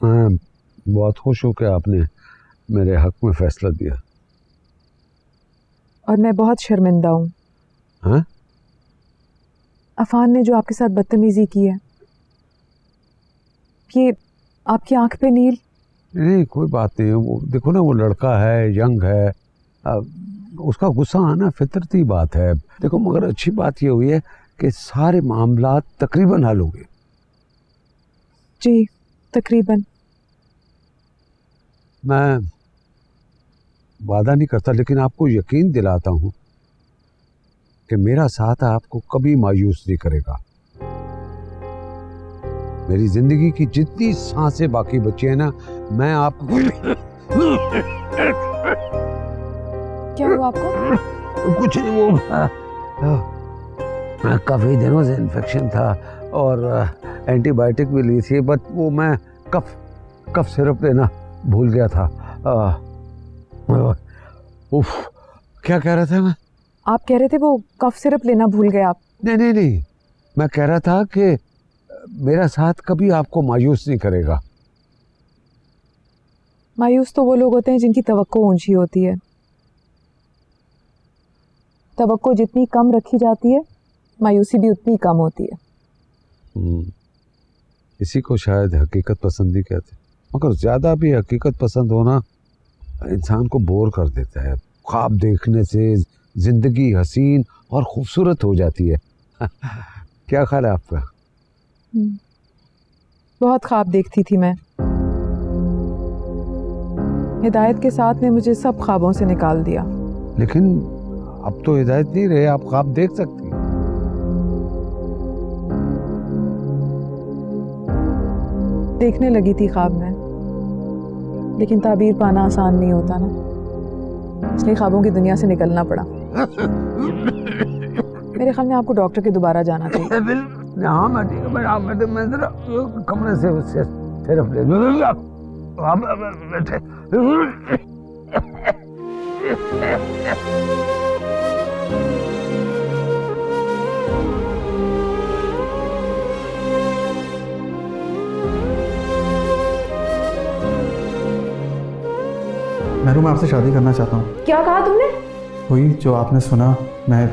मैं बहुत खुश हूँ कि आपने मेरे हक में फैसला दिया। और मैं बहुत शर्मिंदा हूँ। हाँ? अफान ने जो आपके साथ बदतमीजी की है, ये आपकी आंख पे नील। नहीं, कोई बात नहीं। वो देखो ना, वो लड़का है, यंग है, उसका गुस्सा आना फितरती बात है। देखो, मगर अच्छी बात ये हुई है कि सारे मामला तकरीबन हल हो गए। जी, तकरीबन। मैं वादा नहीं करता, लेकिन आपको यकीन दिलाता हूँ कि मेरा साथ आपको कभी मायूस नहीं करेगा। मेरी जिंदगी की जितनी सांसें बाकी बची है ना, मैं आपको क्या हुआ आपको? कुछ नहीं, वो काफी दिनों से इन्फेक्शन था और एंटीबायोटिक भी ली थी, बट वो मैं कफ सिरप लेना भूल गया था। उफ, क्या कह रहा था मैं? आप कह रहे थे वो कफ सिरप लेना भूल गए आप। नहीं, मैं कह रहा था कि मेरा साथ कभी आपको मायूस नहीं करेगा। मायूस तो वो लोग होते हैं जिनकी तवक्को ऊंची होती है। तवक्को जितनी कम रखी जाती है, मायूसी भी उतनी कम होती है। इसी को शायद हकीकत पसंदी कहते हैं। मगर ज्यादा भी हकीकत पसंद होना इंसान को बोर कर देता है। ख्वाब देखने से जिंदगी हसीन और खूबसूरत हो जाती है। क्या ख्याल है आपका? बहुत ख्वाब देखती थी मैं। हिदायत के साथ ने मुझे सब ख्वाबों से निकाल दिया। लेकिन अब तो हिदायत नहीं रहे, आप ख्वाब देख सकती हैं। देखने लगी थी ख्वाब में, लेकिन ताबीर पाना आसान नहीं होता ना, इसलिए ख्वाबों की दुनिया से निकलना पड़ा। मेरे ख्याल में आपको डॉक्टर के दोबारा जाना चाहिए। हाँ, मैं ठीक है। मैं जरा कमरे से सिर्फ ले लूँगा। बैठे। महरू, मैं आपसे शादी करना चाहता हूँ। क्या कहा तुमने? वही जो आपने सुना, मैं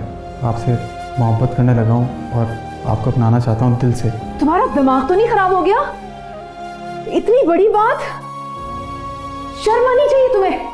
आपसे मोहब्बत करने लगा हूँ और आपको अपनाना चाहता हूँ दिल से। तुम्हारा दिमाग तो नहीं खराब हो गया? इतनी बड़ी बात, शर्म आनी चाहिए तुम्हें।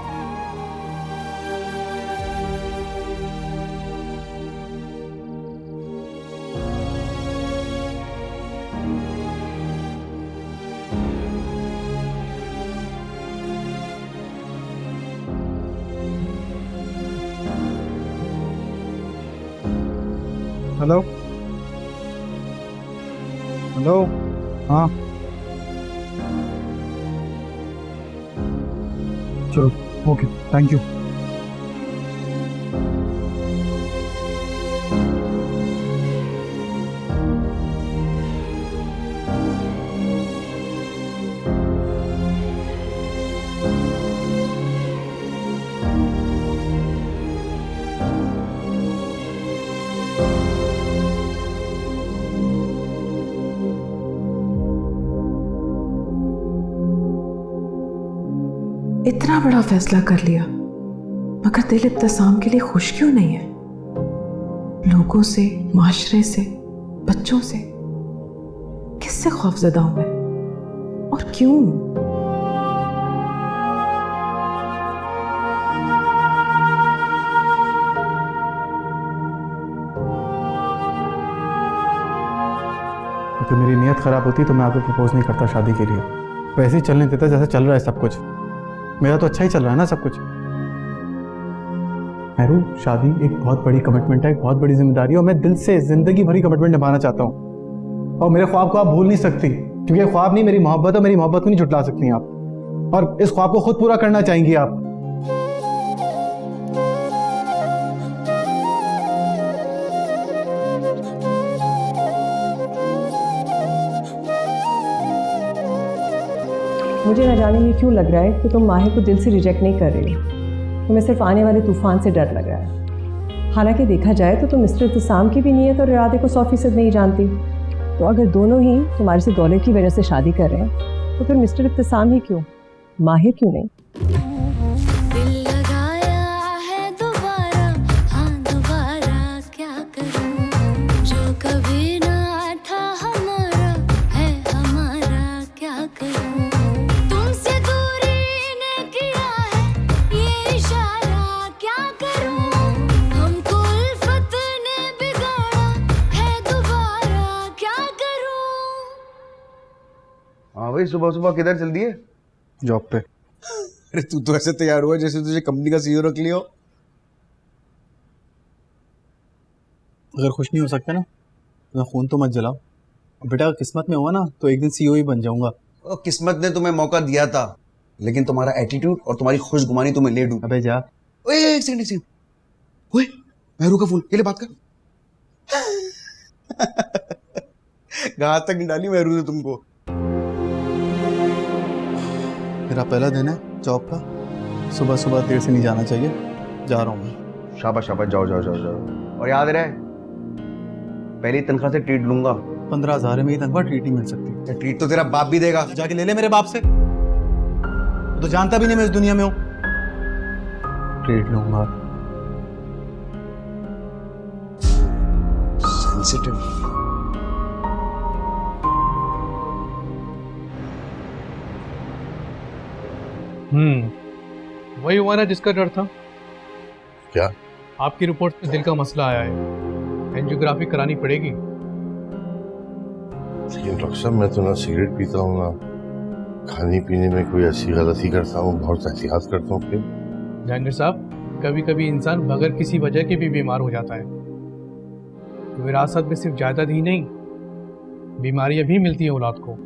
हेलो हेलो, हाँ चलो, ओके, थैंक यू। इतना बड़ा फैसला कर लिया, मगर दिल इब्तिसाम के लिए खुश क्यों नहीं है? लोगों से, माशरे से, बच्चों से किससे खौफजदा हूं मैं, और क्यों? तो मेरी नीयत ख़राब होती तो मैं आपको प्रपोज नहीं करता शादी के लिए। वैसे ही चलने देता जैसे चल रहा है सब कुछ। मेरा तो अच्छा ही चल रहा है ना सब कुछ। महरू, शादी एक बहुत बड़ी कमिटमेंट है, एक बहुत बड़ी जिम्मेदारी है, और मैं दिल से ज़िंदगी भरी कमिटमेंट निभाना चाहता हूँ। और मेरे ख्वाब को आप भूल नहीं सकती, क्योंकि ये ख्वाब नहीं मेरी मोहब्बत है। मेरी मोहब्बत को नहीं झुटला सकती आप, और इस ख्वाब को खुद पूरा करना चाहेंगी आप। मुझे न जाने ये क्यों लग रहा है कि तुम माहिर को दिल से रिजेक्ट नहीं कर रही हो। तुम्हें सिर्फ आने वाले तूफान से डर लग रहा है। हालांकि देखा जाए तो तुम मिस्टर इत्तिसाम की भी नीयत और इरादे को 100% नहीं जानती। तो अगर दोनों ही तुम्हारे से दौलत की वजह से शादी कर रहे हैं तो फिर मिस्टर इब्तिसाम ही क्यों, माहिर क्यों नहीं? दिल लगाया है दोबारा, हाँ दोबारा क्या करूं, जो कभी ना था हमारा है हमारा क्या करूं, तुमसे दूरी ने किया है ये इशारा क्या करूं, हमको उल्फत ने बिगाड़ा है दोबारा क्या करूं। हाँ भाई, सुबह सुबह किधर चल दिए? जॉब पे। अरे तू तो ऐसे तैयार हुआ जैसे तुझे कंपनी का सीईओ रख लिया हो। अगर खुश नहीं हो सकते ना तो खून तो मत जलाओ। बेटा किस्मत में हुआ ना तो एक दिन सीईओ ही बन जाऊंगा। और किस्मत ने तुम्हें मौका दिया था, लेकिन तुम्हारा एटीट्यूड और तुम्हारी खुशगुमानी तुम्हें ले डूब। अबे जा। ओए एक सेकंड। ओए मेहरू का फूल, ये ले बात कर। घात तक नहीं डाली मेहरू ने तुमको। मेरा पहला दिन है जॉब का, सुबह सुबह देर से नहीं जाना चाहिए, जा रहा हूँ मैं। शाबाश शाबाश, जाओ जाओ जाओ जाओ। और याद रहे, पहली तनख्वाह से ट्रीट लूंगा। 15,000 में ही तनख्वाह ट्रीट नहीं मिल सकती। ट्रीट तो तेरा बाप भी देगा। जाके ले ले मेरे बाप से, तो जानता भी नहीं मैं इस दुनिया में हूँ। ट्रीट लूंगा। सेंसिटिव। वही हुआ ना जिसका डर था। क्या? आपकी रिपोर्ट में दिल का मसला आया है, एंजियोग्राफी करानी पड़ेगी। लेकिन डॉक्टर साहब, मैं तो ना सिगरेट पीता हूँ ना खाने पीने में कोई ऐसी गलती करता हूँ, बहुत एहतियात करता हूँ। फिर जहांगीर साहब, कभी कभी इंसान बगैर किसी वजह के भी बीमार हो जाता है। विरासत में सिर्फ जायदाद ही नहीं, बीमारियां भी मिलती हैं औलाद को।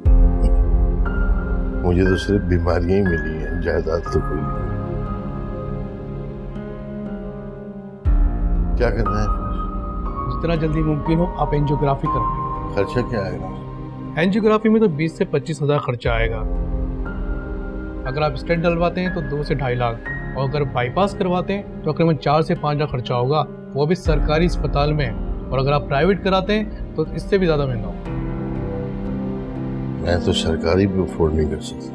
मुझे तो सिर्फ बीमारियां ही मिली हैं, जायदाद तो कोई नहीं। क्या करना है? जितना जल्दी मुमकिन हो आप एंजियोग्राफी कराएं। खर्चा क्या आएगा? एंजियोग्राफी में तो 20 से 25 हज़ार खर्चा आएगा। अगर आप स्टेंट डलवाते हैं तो 2 से 2.5 लाख, और अगर बाईपास करवाते हैं तो तकरीबन 4 से 5 लाख खर्चा होगा, वो भी सरकारी अस्पताल में। और अगर आप प्राइवेट कराते हैं तो इससे भी ज़्यादा महंगा होगा। मैं तो सरकारी भी अफोर्ड नहीं कर सकता।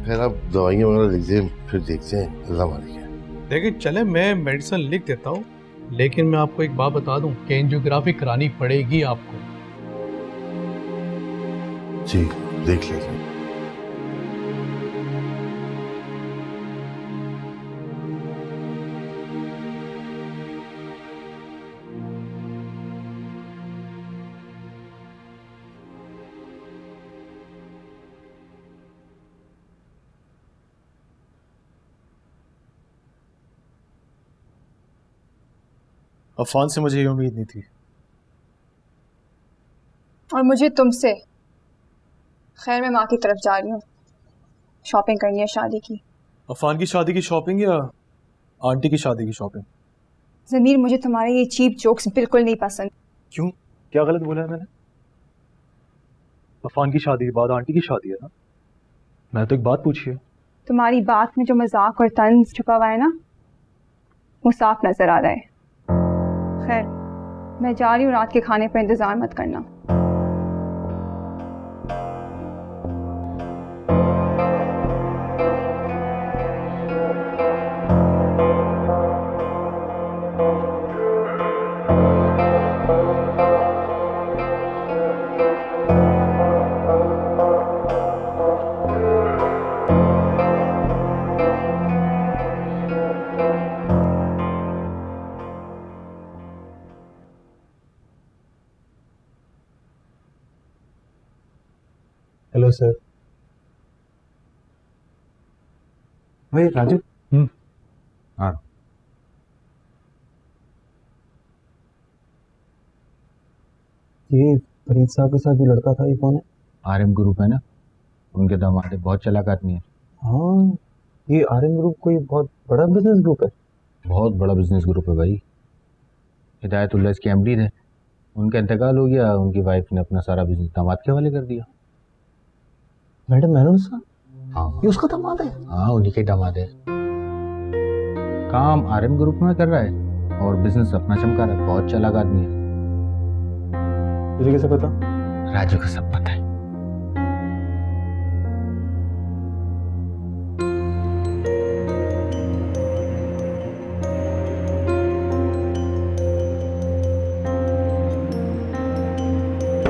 खैर आप दवाइयाँ वगैरह लिख दें, फिर देखते हैं। अल्लाह मालिक है। देखिए चले, मैं मेडिसिन लिख देता हूँ, लेकिन मैं आपको एक बात बता दूं कि एंजियोग्राफी करानी पड़ेगी आपको। जी देख लेते हैं। अफान से मुझे ये उम्मीद नहीं थी, और मुझे तुमसे। खैर मैं माँ की तरफ जा रही हूँ, शॉपिंग करनी है शादी की। अफान की शादी की शॉपिंग या आंटी की शादी की शॉपिंग? ज़मीर, मुझे तुम्हारे ये चीप जोक्स बिल्कुल नहीं पसंद। क्यों? क्या गलत बोला है मैंने? अफान की शादी के बाद आंटी की शादी है ना, मैं तो एक बात पूछी है। तुम्हारी बात में जो मजाक और तंज छुपा हुआ है ना, वो साफ नजर आ रहा है। खैर मैं जा रही हूँ, रात के खाने पर इंतजार मत करना। Hello sir. भाई राजू। हाँ ये फरीद साहब के साथ जो लड़का था, ये कौन है? RM ग्रुप है ना, उनके दामाद है, बहुत चालाक आदमी है। हाँ, ये RM ग्रुप कोई बहुत बड़ा बिजनेस ग्रुप है। बहुत बड़ा बिजनेस ग्रुप है भाई। हिदायतुल्लाह इसके MD थे, उनका इंतकाल हो गया, उनकी वाइफ ने अपना सारा बिजनेस दामाद के हवाले कर दिया। मैडम मेनन साहब? हाँ, ये उसका दामाद है? हाँ उन्हीं के दामाद है। काम RM ग्रुप में कर रहा है और बिजनेस अपना चमका रहा है, बहुत चालाक आदमी है। तुझे कैसे पता? राजू को सब पता है।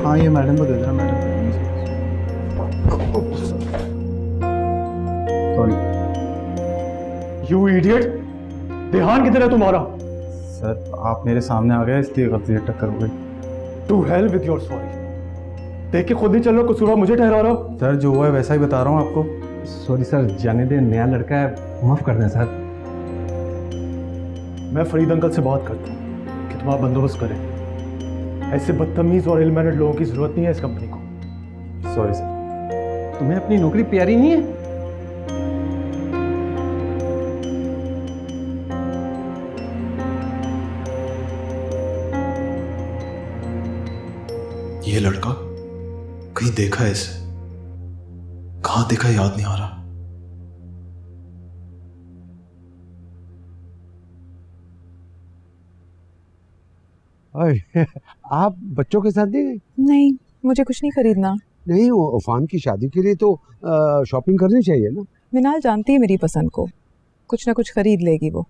हाँ ये मैडम को दे देना, मैडम। सॉरी। You idiot! ध्यान किधर है तुम्हारा? सर आप मेरे सामने आ गए इसलिए गलती से टक्कर हो गई। To hell with your sorry. देख के खुद ही चल रहा, कसूर मुझे ठहरा रहा हो। सर जो हुआ है वैसा ही बता रहा हूँ आपको। सॉरी सर, जाने दे, नया लड़का है, माफ कर दें सर। मैं फरीद अंकल से बात करता हूँ कि तुम्हारा बंदोबस्त करें। ऐसे बदतमीज और इल मैनर्ड लोगों की जरूरत नहीं है इस कंपनी को। Sorry sir. तुम्हें अपनी नौकरी प्यारी नहीं है? ये लड़का कहीं देखा है इसे, कहाँ देखा याद नहीं आ रहा। आप बच्चों के साथ नहीं गए? नहीं, मुझे कुछ नहीं खरीदना। नहीं, वो अफान की शादी के लिए तो शॉपिंग करनी चाहिए ना। मिनाल जानती है मेरी पसंद को, कुछ ना कुछ खरीद लेगी वो।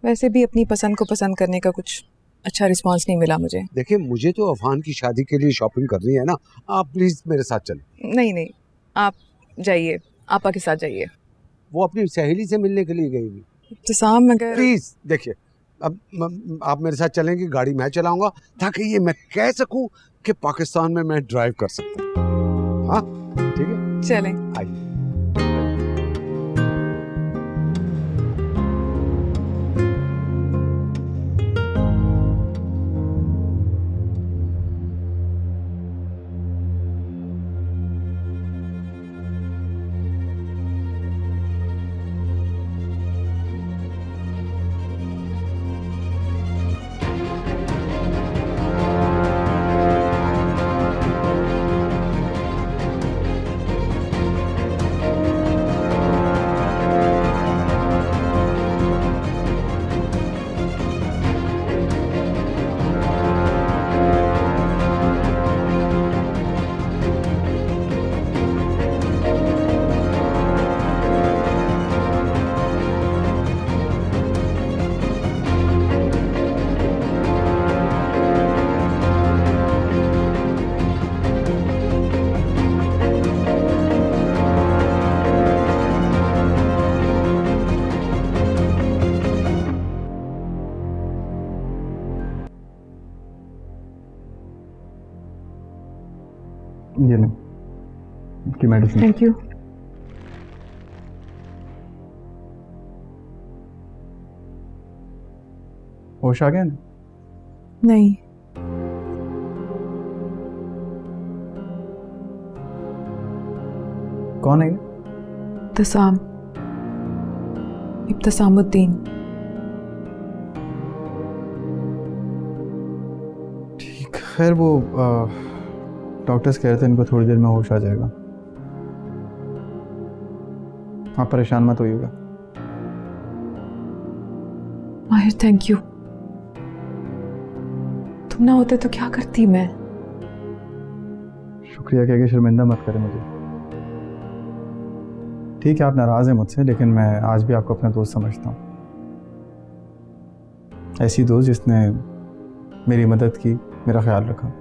वैसे भी अपनी पसंद को पसंद करने का कुछ अच्छा रिस्पांस नहीं मिला मुझे। देखिए, मुझे तो अफान की शादी के लिए शॉपिंग करनी है ना। आप प्लीज मेरे साथ चलें। नहीं नहीं, आप जाइए, आपा के साथ जाइए। वो अपनी सहेली से मिलने के लिए गई हुई। इब्तिसाम अगर प्लीज देखिए, अब आप मेरे साथ चलेंगे, गाड़ी मैं चलाऊंगा ताकि ये मैं कह सकूं कि पाकिस्तान में मैं ड्राइव कर सकता हूँ। हाँ ठीक है, चलें। आइए। ये नहीं की मेडिसिन। Thank you. होश आ गया ना? नहीं, कौन है ये? इब्तिसाम, इब्तिसामुद्दीन। ठीक, खैर वो डॉक्टर्स कह रहे थे इनको थोड़ी देर में होश आ जाएगा। आप परेशान मत होइएगा। माहिर थैंक यू, तुम ना होते तो क्या करती मैं। शुक्रिया कह के शर्मिंदा मत करें मुझे। ठीक है, आप नाराज़ हैं मुझसे, लेकिन मैं आज भी आपको अपना दोस्त समझता हूँ। ऐसी दोस्त जिसने मेरी मदद की, मेरा ख्याल रखा।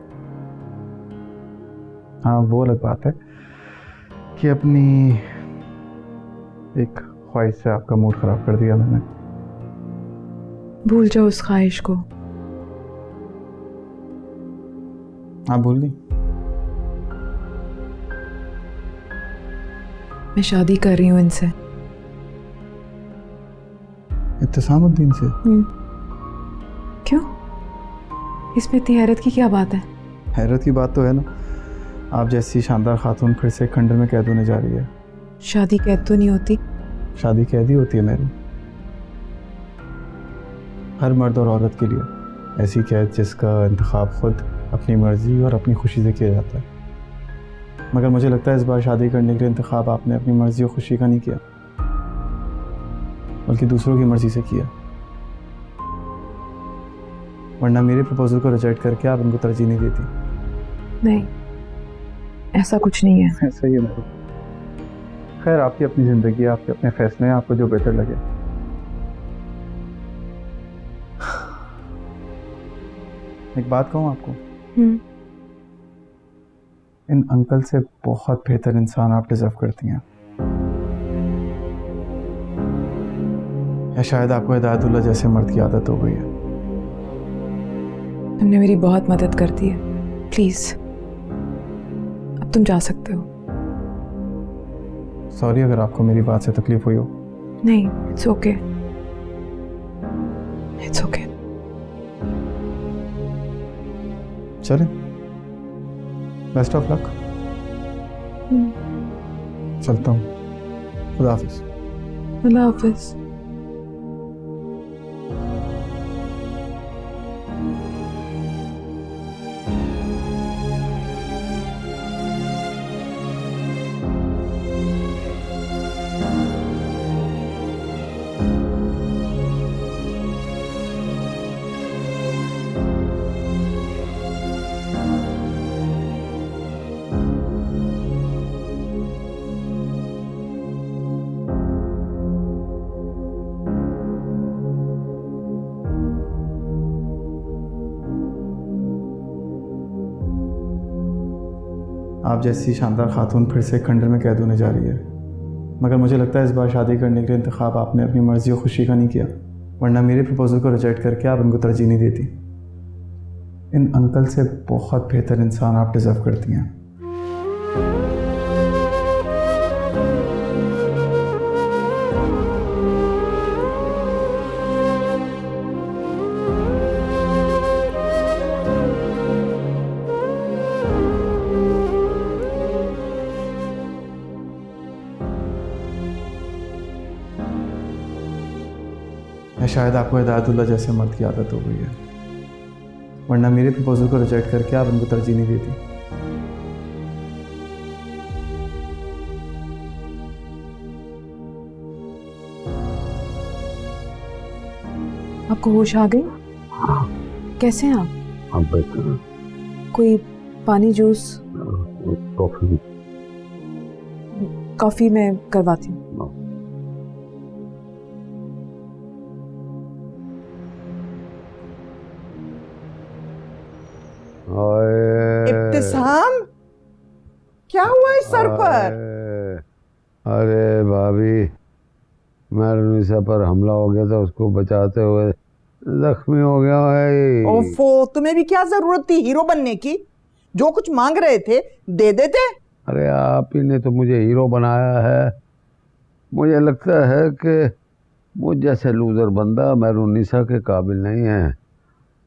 हाँ वो अलग बात है कि अपनी एक ख्वाहिश से आपका मूड ख़राब कर दिया मैंने। भूल जाओ उस ख्वाहिश को। आप भूल गई? मैं शादी कर रही हूँ इनसे। इब्तिसामुद्दीन से? क्यों? इसमें इतनी हैरत की क्या बात है? हैरत की बात तो है ना, आप जैसी शानदार खातून फिर से खंडर में कैद होने जा रही है। शादी कैद तो नहीं होती। शादी कैद ही होती है मेरी, हर मर्द और औरत के लिए। ऐसी कैद जिसका इंतखाब खुद अपनी मर्जी और अपनी खुशी से किया जाता है। मगर मुझे लगता है इस बार शादी करने के लिए इंतखाब आपने अपनी मर्जी और खुशी का नहीं किया, बल्कि दूसरों की मर्जी से किया। वरना मेरे प्रपोजल को रिजेक्ट करके आप उनको तरजीह नहीं देती। नहीं, ऐसा कुछ नहीं है। ऐसा ही है मेरे। खैर, आपकी अपनी जिंदगी है, आपके अपने फैसले हैं, आपको जो बेहतर लगे। एक बात कहूँ आपको, इन अंकल से बहुत बेहतर इंसान आप डिजर्व करती हैं। या शायद आपको हिदायतुल्लाह जैसे मर्द की आदत हो गई है। तुमने मेरी बहुत मदद कर दी है, प्लीज अब तुम जा सकते हो। सॉरी अगर आपको मेरी बात से तकलीफ हुई हो। नहीं, इट्स ओके, इट्स ओके। चलें, बेस्ट ऑफ लक। चलता हूँ, खुदा हाफिज। अल्लाह हाफिज। आप जैसी शानदार खातून फिर से खंडर में कैद होने जा रही है, मगर मुझे लगता है इस बार शादी करने के लिए इंतखाब आपने अपनी मर्जी और खुशी का नहीं किया, वरना मेरे प्रपोजल को रिजेक्ट करके आप उनको तरजीह नहीं देती। इन अंकल से बहुत बेहतर इंसान आप डिजर्व करती हैं। या शायद आपको हिदायतुल्लाह जैसे मर्द की आदत हो गई है, वरना मेरे प्रपोजल को रिजेक्ट करके आप उनको तरजीह नहीं देती। आपको होश आ गई? कैसे हैं आप? आप बेहतर, कोई पानी, जूस, कॉफी? कॉफी मैं करवाती हूँ। इब्तिसाम, क्या हुआ इस सर पर? अरे भाभी, मैरुनिसा पर हमला हो गया था, उसको बचाते हुए जख्मी हो गया है। ओफो, तुम्हें भी क्या जरूरत थी हीरो बनने की? जो कुछ मांग रहे थे दे देते। अरे आप ही ने तो मुझे हीरो बनाया है। मुझे लगता है कि मुझ जैसे लूजर बंदा मैरुनिसा के काबिल नहीं है।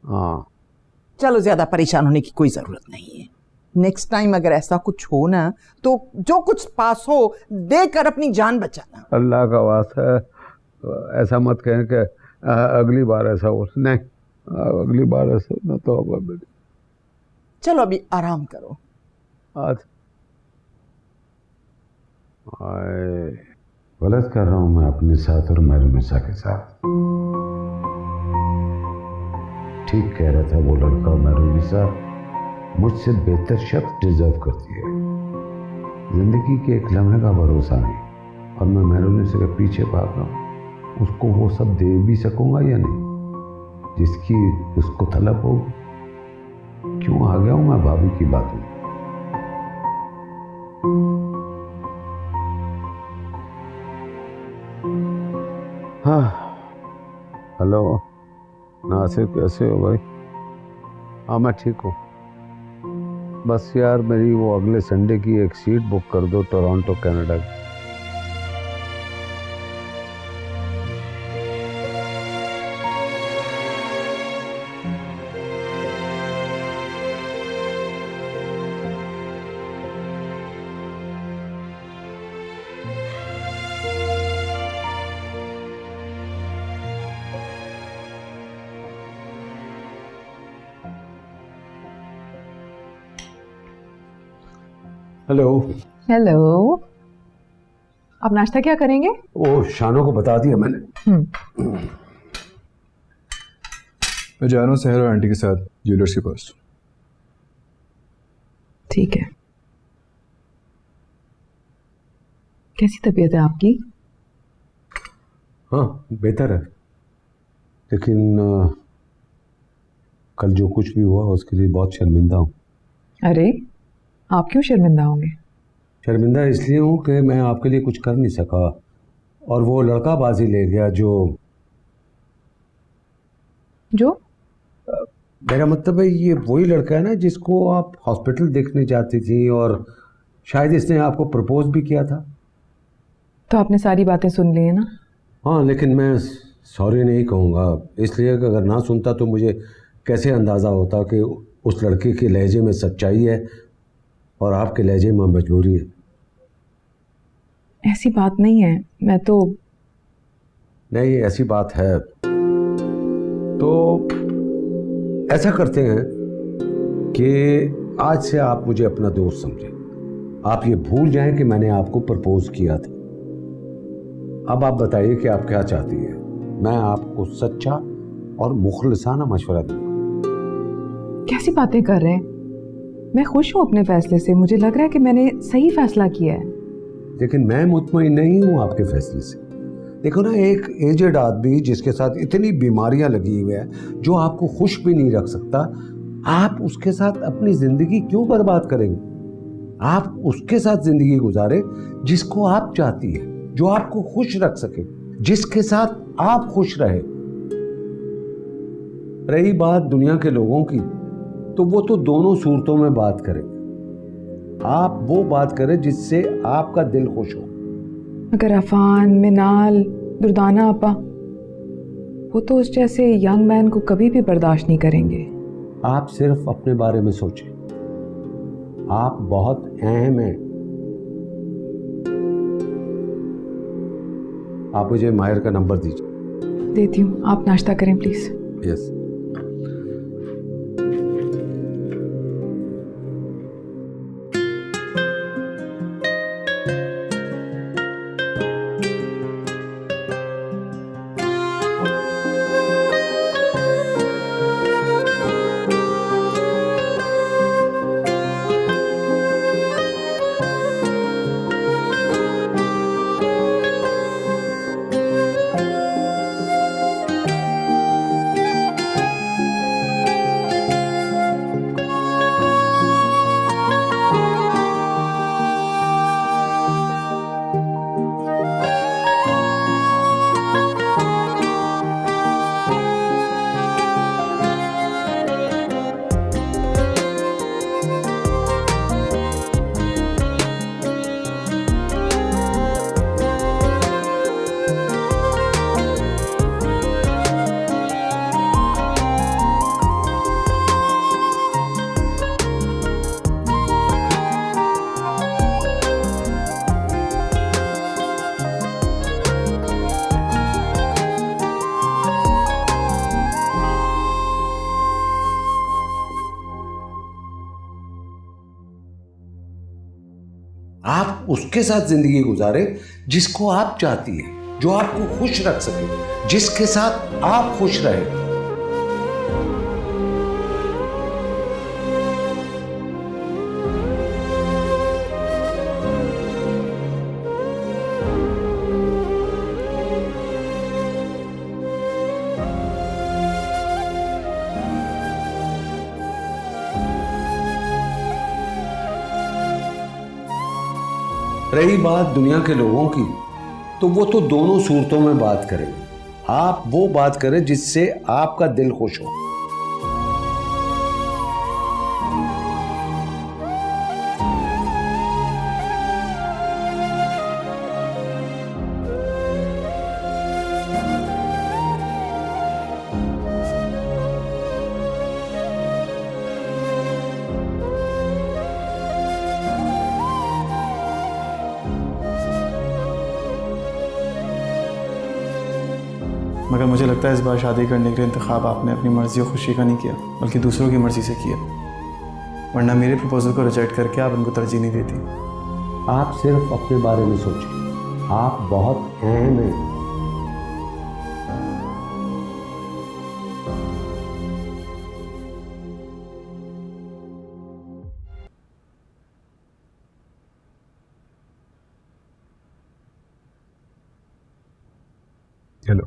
हाँ, चलो, ज्यादा परेशान होने की कोई जरूरत नहीं है। नेक्स्ट टाइम अगर ऐसा कुछ हो ना, तो जो कुछ पास हो देकर अपनी जान बचाना। अल्लाह का वास्ता है, ऐसा मत कहें कि अगली बार ऐसा हो। नहीं, अगली बार ऐसा ना तो अब। चलो अभी आराम करो। आज गलत कर रहा हूँ मैं अपने साथ और मैरुनिसा के साथ। ठीक कह रहा था वो लड़का, मैरुनिसा मुझसे बेहतर शख्स डिजर्व करती है। जिंदगी के एक लम्हे का भरोसा नहीं, और मैं मैरुनिसा के पीछे भाग रहा हूँ। उसको वो सब दे भी सकूंगा या नहीं जिसकी उसको तलब होगी? क्यों आ गया हूँ मैं भाभी की बात में? हाँ, हेलो नासिर, कैसे हो भाई? हाँ मैं ठीक हूँ। बस यार मेरी वो अगले संडे की एक सीट बुक कर दो टोरंटो कनाडा की। हेलो। हेलो, आप नाश्ता क्या करेंगे? वो शानो को बता दिया मैंने। मैं जा रहा हूँ सहर और आंटी के साथ ज्वेलर्स के पास। ठीक है। कैसी तबीयत है आपकी? हाँ, बेहतर है, लेकिन कल जो कुछ भी हुआ उसके लिए बहुत शर्मिंदा हूँ। अरे, आप क्यों शर्मिंदा होंगे? शर्मिंदा इसलिए हूँ कि मैं आपके लिए कुछ कर नहीं सका और वो लड़का बाजी ले गया जो मेरा मतलब है ये वही लड़का है ना जिसको आप हॉस्पिटल देखने जाती थी और शायद इसने आपको प्रपोज भी किया था। तो आपने सारी बातें सुन ली है ना? हाँ, लेकिन मैं सॉरी नहीं कहूँगा, इसलिए कि अगर ना सुनता तो मुझे कैसे अंदाज़ा होता कि उस लड़के के लहजे में सच्चाई है और आपके लहजे में मजबूरी है। ऐसी बात नहीं है, मैं तो नहीं, ऐसी बात है। तो ऐसा करते हैं कि आज से आप मुझे अपना दोस्त समझें। आप ये भूल जाएं कि मैंने आपको प्रपोज किया था। अब आप बताइए कि आप क्या चाहती हैं। मैं आपको सच्चा और मुखलिसाना मशवरा दूंगा। कैसी बातें कर रहे हैं? मैं खुश हूँ अपने फैसले से, मुझे लग रहा है कि मैंने सही फैसला किया है। लेकिन मैं मुतमईन नहीं हूँ आपके फैसले से। देखो ना, एक एजेड आदमी जिसके साथ इतनी बीमारियां लगी हुई है, जो आपको खुश भी नहीं रख सकता, आप उसके साथ अपनी जिंदगी क्यों बर्बाद करेंगे? आप उसके साथ जिंदगी गुजारे जिसको आप चाहती है, जो आपको खुश रख सके, जिसके साथ आप खुश रहे। रही बात दुनिया के लोगों की, तो वो तो दोनों सूरतों में बात करेंगे। आप वो बात करें जिससे आपका दिल खुश हो। मगर अफान, मिनाल, दुर्दाना आपा, वो तो उस जैसे यंग मैन को कभी भी बर्दाश्त नहीं करेंगे। आप सिर्फ अपने बारे में सोचें, आप बहुत अहम हैं। आप मुझे माहिर का नंबर दीजिए। देती हूँ, आप नाश्ता करें प्लीज। यस। आप उसके साथ जिंदगी गुजारे जिसको आप चाहती हैं, जो आपको खुश रख सके, जिसके साथ आप खुश रहे। रही बात दुनिया के लोगों की, तो वो तो दोनों सूरतों में बात करेंगे। आप वो बात करें जिससे आपका दिल खुश हो। मगर मुझे लगता है इस बार शादी करने के लिए इंतखाब आपने अपनी मर्ज़ी और खुशी का नहीं किया, बल्कि दूसरों की मर्ज़ी से किया। वरना मेरे प्रपोजल को रिजेक्ट करके आप उनको तरजीह नहीं देती। आप सिर्फ अपने बारे में सोचें, आप बहुत अहम हैं। हेलो।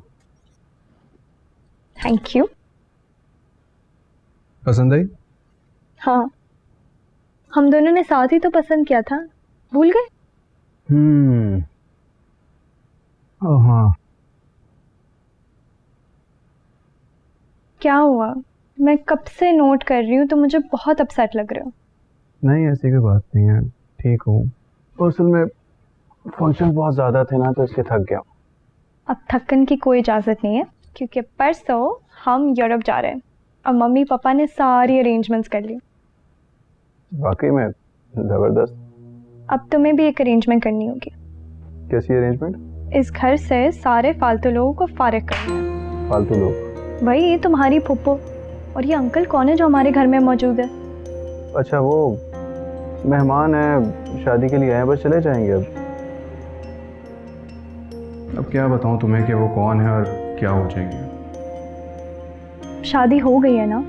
Thank you. पसंद आई? हाँ, हम दोनों ने साथ ही तो पसंद किया था, भूल गए? ओह हाँ। क्या हुआ? मैं कब से नोट कर रही हूँ तो मुझे बहुत अपसेट लग रहे हो। नहीं, ऐसी कोई बात नहीं है, ठीक हूँ। असल में फंक्शन बहुत ज़्यादा थे ना, तो इसलिए थक गया। अब थकन की कोई इजाज़त नहीं है, क्योंकि परसों हम यूरोप जा रहे हैं और मम्मी पापा ने सारी अरेंजमेंट्स कर ली। वाकई में ज़बरदस्त। अब तुम्हें भी एक अरेंजमेंट करनी होगी। कैसी अरेंजमेंट? इस घर से सारे फालतू लोगों को फारिग करना है। फालतू लोग? वही तुम्हारी फुप्पो और ये अंकल कौन है जो हमारे घर में मौजूद है? अच्छा, वो मेहमान है, शादी के लिए आए, बस चले जाएंगे अब क्या बताऊं तुम्हें कि वो कौन है और क्या हो जाएंगे। शादी हो गई है ना,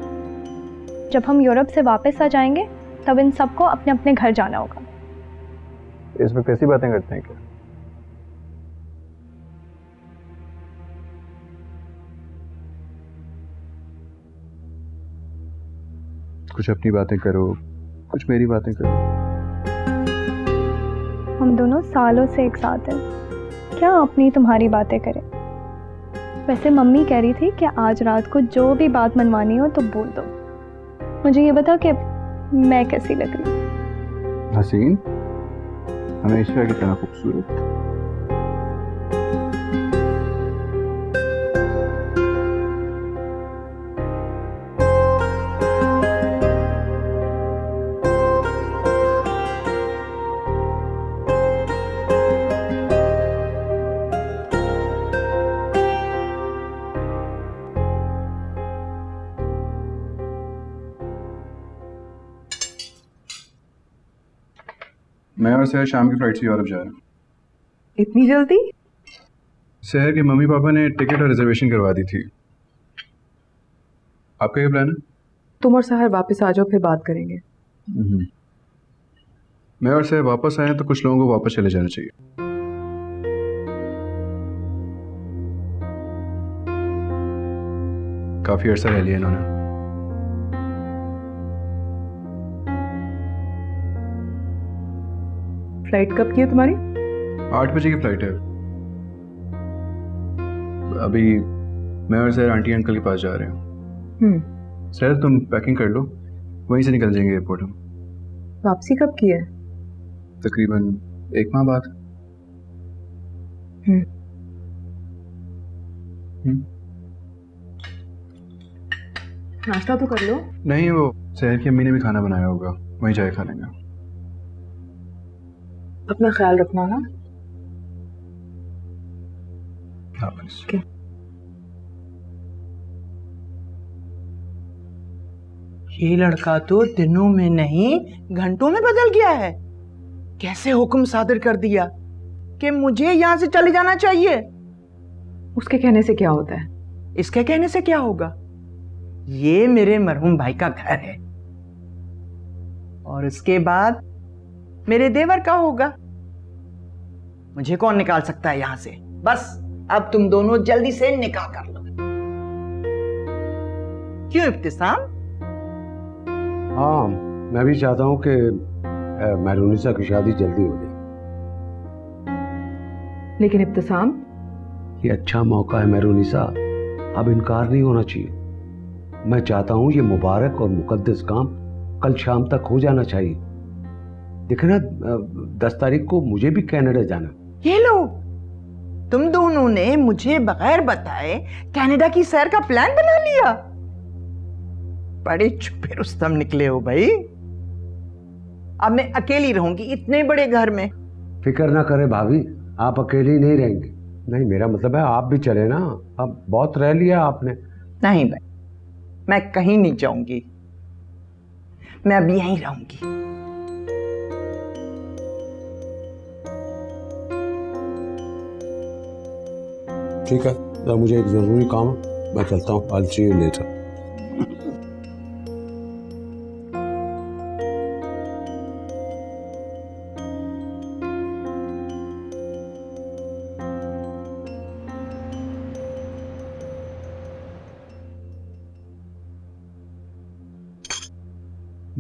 जब हम यूरोप से वापस आ जाएंगे तब इन सबको अपने अपने घर जाना होगा। इस वक्त कैसी बातें करते हैं क्या? कुछ अपनी बातें करो, कुछ मेरी बातें करो। हम दोनों सालों से एक साथ हैं, क्या अपनी तुम्हारी बातें करें। वैसे मम्मी कह रही थी कि आज रात को जो भी बात मनवानी हो तो बोल दो। मुझे ये बता कि मैं कैसी लग रही हूँ? हसीन, हमेशा की तरह खूबसूरत। मैं और सहर शाम की फ्लाइट से यूरोप जा रहे हैं। इतनी जल्दी? सहर के मम्मी पापा ने टिकट और रिजर्वेशन करवा दी थी। आपका क्या प्लान है? तुम और सहर वापस आ जाओ, फिर बात करेंगे। मैं और सहर वापस आए तो कुछ लोगों को वापस चले जाना चाहिए। काफी अरसा रह लिया इन्होंने। फ्लाइट कब की है तुम्हारी? 8 बजे की फ्लाइट है। अभी मैं और सहर आंटी अंकल के पास जा रहे हैं। सहर तुम पैकिंग कर लो, वहीं से निकल जाएंगे एयरपोर्ट हम। वापसी कब की है? तकरीबन 1 माह बाद। नाश्ता तो कर लो। नहीं, वो सहर की अम्मी ने भी खाना बनाया होगा, वहीं जाके खा लेंगे। अपना ख्याल रखना ना। हाँ, okay. ये लड़का तो दिनों में नहीं घंटों में बदल गया है। कैसे हुक्म सादर कर दिया कि मुझे यहाँ से चले जाना चाहिए। उसके कहने से क्या होता है? इसके कहने से क्या होगा? ये मेरे मरहूम भाई का घर है और उसके बाद मेरे देवर का होगा। मुझे कौन निकाल सकता है यहां से? बस अब तुम दोनों जल्दी से निकाह कर लो। क्यों इब्तिसाम? हाँ, मैं भी चाहता हूँ कि महरूनिसा की शादी जल्दी हो जाए। लेकिन इब्तिसाम, ये अच्छा मौका है महरूनिसा, अब इनकार नहीं होना चाहिए। मैं चाहता हूँ ये मुबारक और मुकद्दस काम कल शाम तक हो जाना चाहिए। देखना 10 तारीख को मुझे भी कनाडा जाना। ये लो, तुम दोनों ने मुझे बगैर बताए कनाडा की सैर का प्लान बना लिया। बड़े छुपे रुस्तम निकले हो भाई। अब मैं अकेली रहूंगी इतने बड़े घर में। फिक्र ना करे भाभी, आप अकेली नहीं रहेंगे। नहीं, मेरा मतलब है आप भी चले ना, अब बहुत रह लिया आपने। नहीं भाई, मैं कहीं नहीं जाऊंगी, मैं अब यहीं रहूंगी। ठीक है, तो मुझे एक जरूरी काम है, मैं चलता हूँ। I'll see you later.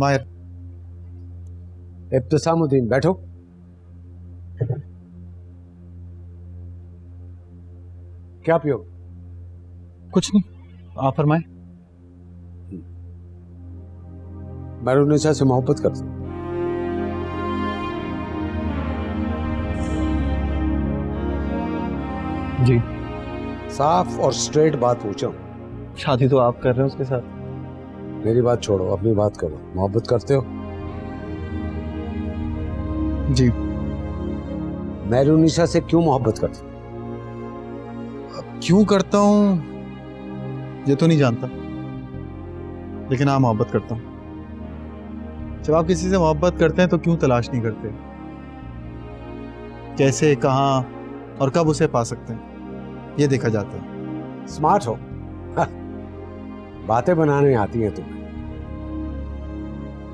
माहिर। इब्तिसामुद्दीन, बैठो। क्या पियो? कुछ नहीं, आप फरमाएं। मैरूनिसा से मोहब्बत करते? जी। साफ और स्ट्रेट बात पूछा हूं। शादी तो आप कर रहे हो उसके साथ। मेरी बात छोड़ो, अपनी बात करो। मोहब्बत करते हो? जी। मैरूनिसा से क्यों मोहब्बत करते? क्यों करता हूं ये तो नहीं जानता, लेकिन हाँ मोहब्बत करता हूं। जब आप किसी से मोहब्बत करते हैं तो क्यों तलाश नहीं करते, कैसे, कहां और कब उसे पा सकते हैं, ये देखा जाता है। स्मार्ट हो। बातें बनाने आती हैं तुम्हें।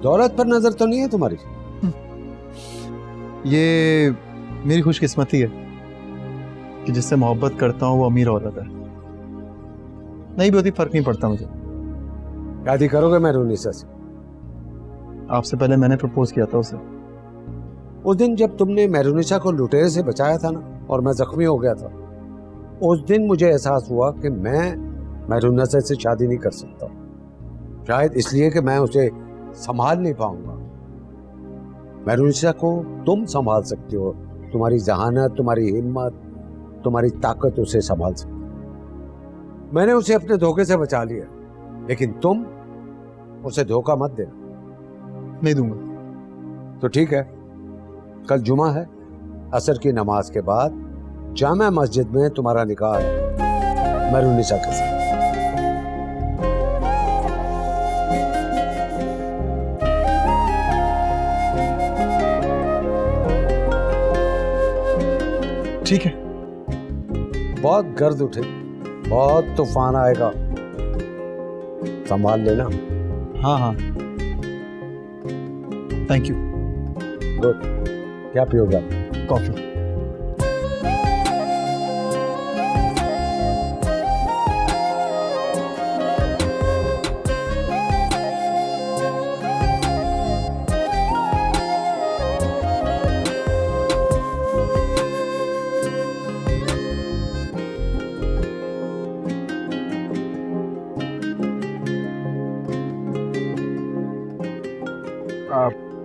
दौलत पर नजर तो नहीं है तुम्हारी? ये मेरी खुशकिस्मती है कि जिससे मोहब्बत करता हूँ वो अमीर औरत है। नहीं भी होती फर्क नहीं पड़ता मुझे। शादी करोगे मैरूनिसा से? आपसे पहले मैंने प्रपोज किया था उसे। उस दिन जब तुमने मैरूनिसा को लुटेरे से बचाया था ना, और मैं जख्मी हो गया था, उस दिन मुझे एहसास हुआ कि मैं मैरूनिसा से शादी नहीं कर सकता। शायद इसलिए कि मैं उसे संभाल नहीं पाऊंगा। मैरूनिसा को तुम संभाल सकते हो। तुम्हारी जहानत, तुम्हारी हिम्मत, तुम्हारी ताकत उसे संभाल सकती। मैंने उसे अपने धोखे से बचा लिया, लेकिन तुम उसे धोखा मत देना। नहीं दूंगा। तो ठीक है, कल जुमा है, असर की नमाज के बाद जामा मस्जिद में तुम्हारा निकाह है मैरूनिसा के साथ। ठीक है। बहुत गर्द उठे, बहुत तूफान आएगा, संभाल लेना। हाँ हाँ, थैंक यू। गुड। क्या पियोगा? कॉफी।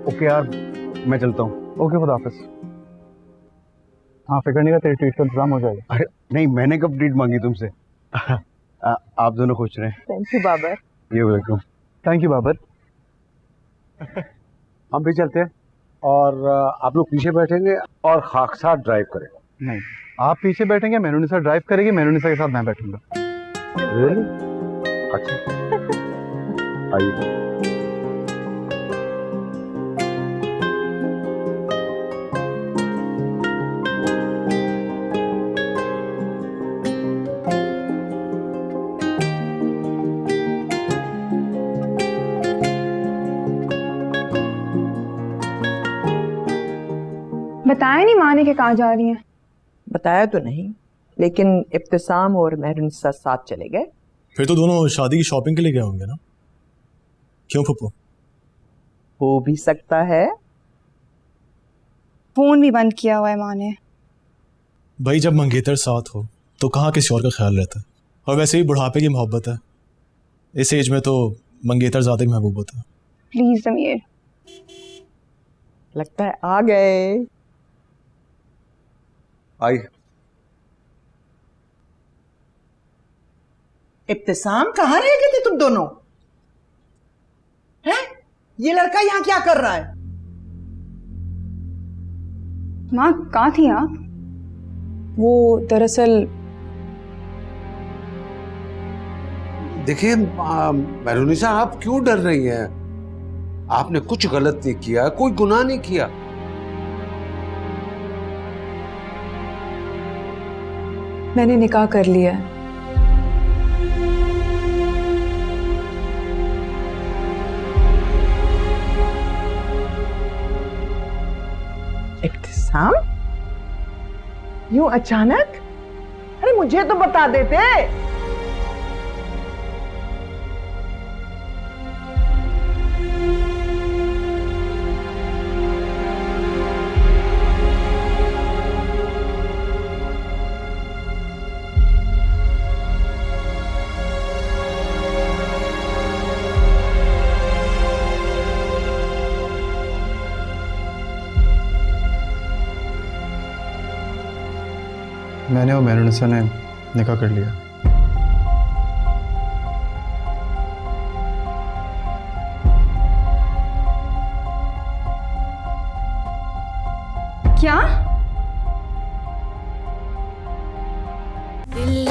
ओके यार, मैं चलता हूँ। ओके, खुदा हाफिज। हाँ, फिक्र नहीं कर, तेरी ट्रीट का इंतजाम हो जाएगा। अरे नहीं, मैंने कब ट्रीट मांगी तुमसे? आप दोनों खुश रहें। Thank you Babar. You're welcome. Thank you Babar. हम भी चलते हैं, और आप लोग पीछे बैठेंगे और खाकसार ड्राइव करेंगे। नहीं, आप पीछे बैठेंगे, मैरूनिसा ड्राइव करेगी, मैरूनिसा के साथ मैं बैठूंगा। रियली? अच्छा, आइए। बताया नहीं माँ ने कि कहाँ जा रही हैं? बताया तो नहीं, लेकिन इब्तिसाम और मैरूनिसा साथ चले गए। फिर तो दोनों शादी की शॉपिंग के लिए गए होंगे ना? क्यों फुप्पू? हो भी सकता है। फोन भी बंद किया हुआ है माँ ने। भाई, जब मंगेतर साथ हो तो कहाँ किसी और का ख्याल रहता है। और वैसे ही बुढ़ापे की मोहब्बत है, इस एज में तो मंगेतर ज़्यादा ही महबूब होता है। प्लीज ज़मीर। लगता है आ गए। आइए। इब्तिसाम, कहाँ रह गए थे तुम दोनों? हैं? ये लड़का यहाँ क्या कर रहा है? माँ कहाँ थी आप? वो दरअसल देखिए मैरूनिसा, आप क्यों डर रही हैं? आपने कुछ गलत नहीं किया, कोई गुनाह नहीं किया। मैंने निकाह कर लिया है। इब्तिसाम, यूं अचानक? अरे मुझे तो बता देते। मैंने और मेहरुनिसा ने निकाह कर लिया। क्या? दिल